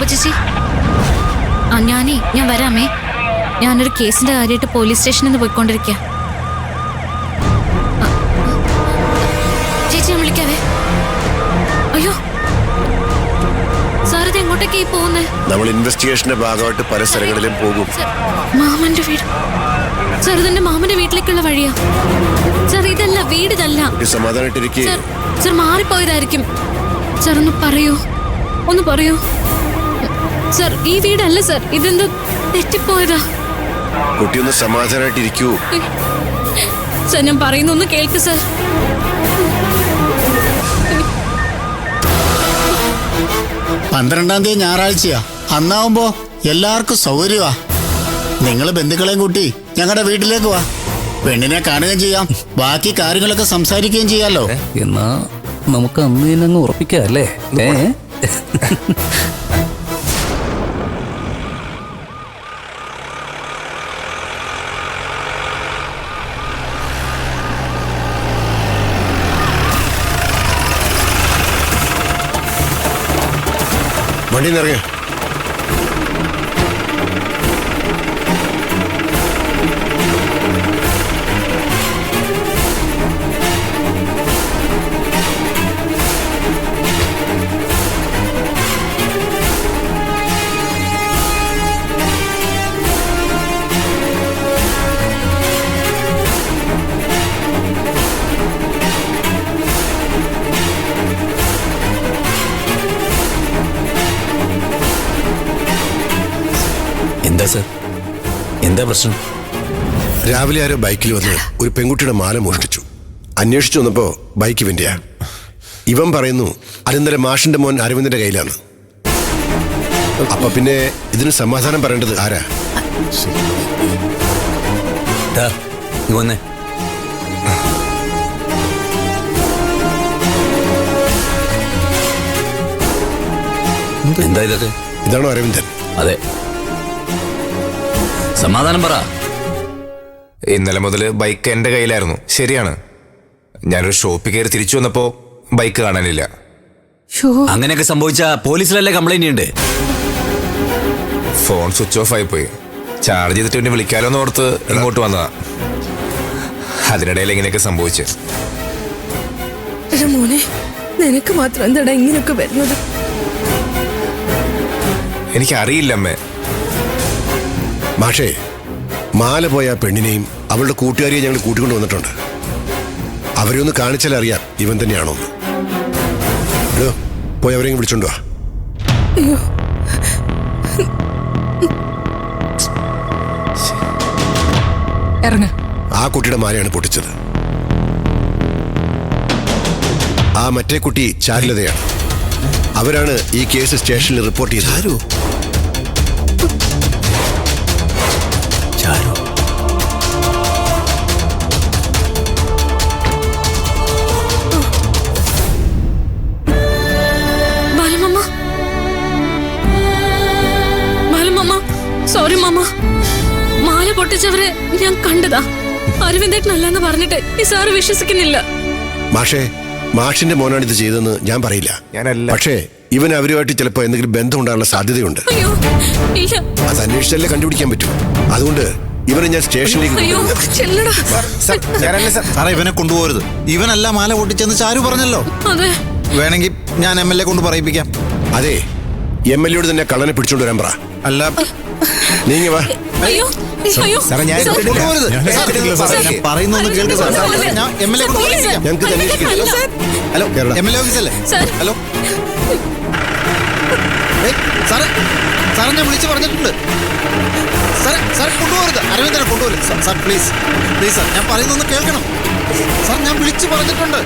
ശോഭ ചേച്ചി, ഞാൻ വരാമേ. ഞാനൊരു കേസിന്റെ കാര്യമായിട്ട് പോലീസ് സ്റ്റേഷനിൽ നിന്ന് പോയിക്കൊണ്ടിരിക്കുക. ചേച്ചി, ഞാൻ വിളിക്കാവേ. അയ്യോ സാർ, ഇത് എങ്ങോട്ടേക്കായി പോകുന്നേ? നമ്മൾ ഇൻവെസ്റ്റിഗേഷന്റെ ഭാഗമായിട്ട് പല സ്ഥലങ്ങളിലും പോകും. മാമന്റെ വീട് സാർ, ഇതെന്റെ മാമന്റെ വീട്ടിലേക്കുള്ള വഴിയാ സാർ. ഇതല്ല വീട്, ഇതല്ല. സമാധാനായിട്ടിരിക്കേ. സാർ മാറിപ്പോയതായിരിക്കും സാർ. ഒന്ന് പറയൂ സാർ. ഈ വീടല്ല സാർ, ഇതെന്തോ തെറ്റിപ്പോയതാ. കുട്ടിയൊന്ന് സമാധാനായിട്ടിരിക്കൂ സാർ. ഞാൻ പറയുന്നൊന്ന് കേൾക്ക് സാർ. 12-ാം തീയതി ഞായറാഴ്ചയാ. അന്നാവുമ്പോ എല്ലാവർക്കും സൗകര്യമാ. നിങ്ങള് ബന്ധുക്കളെയും കൂട്ടി ഞങ്ങളുടെ വീട്ടിലേക്ക് വാ. പെണ്ണിനെ കാണുകയും ചെയ്യാം, ബാക്കി കാര്യങ്ങളൊക്കെ സംസാരിക്കുകയും ചെയ്യാലോ. എന്നാ നമുക്ക് അന്ന് തന്നെ അങ്ങ് ഉറപ്പിക്കാം അല്ലേ? വണ്ടി നിറങ്ങ. എന്താ സർ, എന്താ പ്രശ്നം? രാവിലെ ആരോ ബൈക്കിൽ വന്ന് ഒരു പെൺകുട്ടിയുടെ മാല മോഷ്ടിച്ചു. അന്വേഷിച്ചു വന്നപ്പോ ബൈക്ക് ഇവന്റെയാ. ഇവൻ പറയുന്നു അനന്തര മാഷിന്റെ മോൻ അരവിന്ദന്റെ കയ്യിലാണ്. അപ്പൊ പിന്നെ ഇതിന് സമാധാനം പറയേണ്ടത് ആരാ? വന്നേ. എന്താ ഇതൊക്കെ? ഇതാണോ അരവിന്ദൻ? അതെ. സമാധാനം പറ. ഇന്നലെ മുതൽ ബൈക്ക് എന്റെ കയ്യിലായിരുന്നു. ശരിയാണ്. ഞാനൊരു ഷോപ്പിൽ കയറി തിരിച്ചു വന്നപ്പോ ബൈക്ക് കാണാനില്ല. അങ്ങനെയൊക്കെ സംഭവിച്ച പോലീസിലല്ലേ കംപ്ലൈന്റ് ഉണ്ട്? ഫോൺ സ്വിച്ച് ഓഫ് ആയി പോയി. ചാർജ് ചെയ്തിട്ട് പിന്നെ വിളിക്കാലോന്ന് ഓർത്ത് ഇങ്ങോട്ട് വന്നതാ. അതിനിടയിൽ ഇങ്ങനെയൊക്കെ സംഭവിച്ചു. മോനെ, നിനക്ക് മാത്രം എന്താടാ ഇങ്ങനെയൊക്കെ വരുന്നത്? എനിക്കറിയില്ല അമ്മേ. മാഷേ, മാല പോയ പെണ്ണിനെയും അവളുടെ കൂട്ടുകാരിയെ ഞങ്ങൾ കൂട്ടിക്കൊണ്ട് വന്നിട്ടുണ്ട്. അവരെ ഒന്ന് കാണിച്ചാൽ അറിയാം ഇവൻ തന്നെയാണോ. പോയി അവരെയും വിളിച്ചോണ്ട് വാ. അയ്യോ, ഇറങ്ങ. ആ കുട്ടിയുടെ മാലയാണ് പൊട്ടിച്ചത്. ആ മറ്റേ കുട്ടി ചാരുലതയാണ്. അവരാണ് ഈ കേസ് സ്റ്റേഷനിൽ റിപ്പോർട്ട് ചെയ്തത്. സോറി മാമ, മാല പൊട്ടിച്ചവരെ ഞാൻ കണ്ടതാ. അരവിന്ദേട്ടനല്ലെന്ന് പറഞ്ഞിട്ട് ഈ സാറ് വിശ്വസിക്കുന്നില്ല. മാഷേ, മാഷിന്റെ മോനാണ് ഇത് ചെയ്തതെന്ന് ഞാൻ പറയില്ല. പക്ഷേ ഇവൻ അവരുമായിട്ട് ചിലപ്പോ എന്തെങ്കിലും ബന്ധം ഉണ്ടാകാനുള്ള സാധ്യതയുണ്ട്. അത് അന്വേഷിച്ചാലേ കണ്ടുപിടിക്കാൻ പറ്റൂ. അതുകൊണ്ട് ഇവനെ ഞാൻ സ്റ്റേഷനിലേക്ക് ഇവനെ കൊണ്ടുപോകരുത്. ഇവനല്ല മാല പൊട്ടിച്ചെന്ന് ചാരു പറഞ്ഞല്ലോ. വേണമെങ്കിൽ ഞാൻ MLA കൊണ്ട് പറയിപ്പിക്കാം. അതെ, MLA തന്നെ കള്ളനെ പിടിച്ചോണ്ട് വരാൻ പറ. അല്ല, നീങ്ങ വാ. പറയുന്നൊന്ന് കേൾക്ക്. ഞങ്ങൾക്ക് ഹലോ, MLA ഓഫീസല്ലേ? ഹലോ സാറേ, സാറെ ഞാൻ വിളിച്ച് പറഞ്ഞിട്ടുണ്ട്. സാറെ കൊണ്ടുപോകരുത്, അരവിന്ദനെ കൊണ്ടുപോകരുത് സാർ. പ്ലീസ് സാർ, ഞാൻ പറയുന്നൊന്ന് കേൾക്കണം സാർ. ഞാൻ വിളിച്ച് പറഞ്ഞിട്ടുണ്ട്.